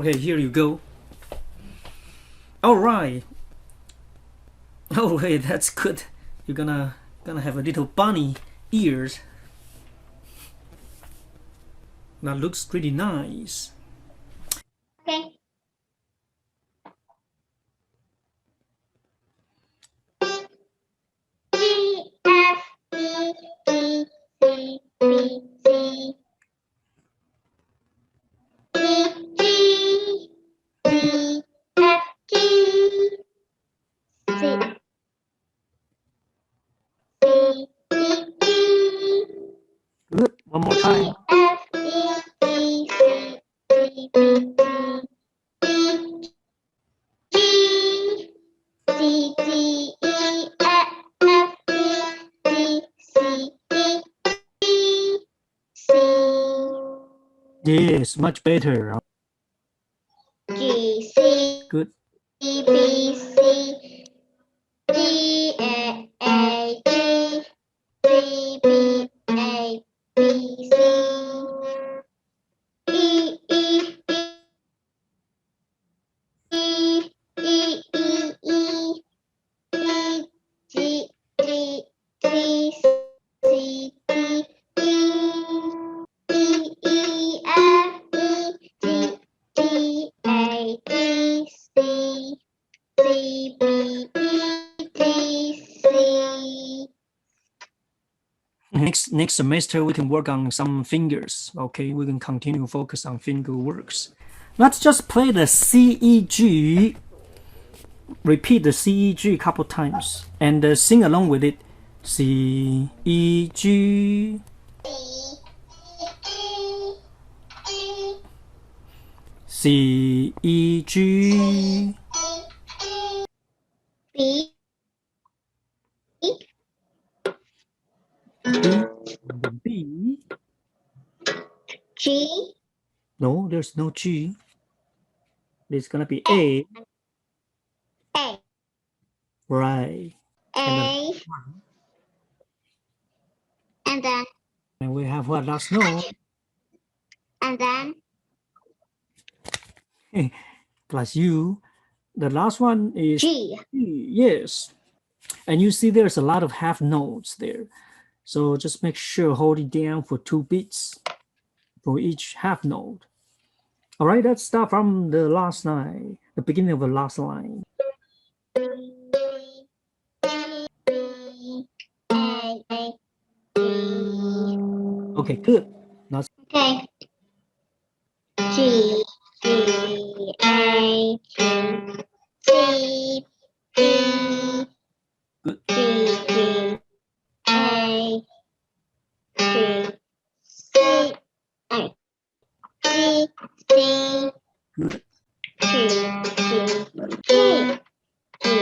Okay, here you go. All right. Oh, hey, that's good. You're gonna have a little bunny ears. That looks pretty nice. Okay. G F E E C B C E G E F G C C E G. Good. One more time. F E E C B B C G C D E F F E D C E C. Yes, much better. G C Good. B C D A G C B A B C E E E E E E E G G G C D E E F E G G A B C C B E D C. Next semester we can work on some fingers. Okay, we can continue focus on finger works. Let's just play the C E G. Repeat the C E G a couple times and sing along with it. C E G. C E G. B B. G. No, there's no G. There's gonna be A. A. Right. A. And then. And we have what last note? And then. Plus U. The last one is G. Yes. And you see there's a lot of half notes there. So just make sure hold it down for 2 beats for each half note. All right, let's start from the last line, the beginning of the last line. Okay, good. Now, okay. G G A G C B good. G G A G C A G C Good. G G G G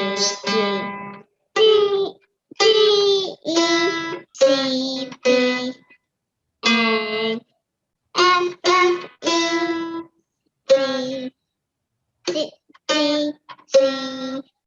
G G E C B A F F E D D D C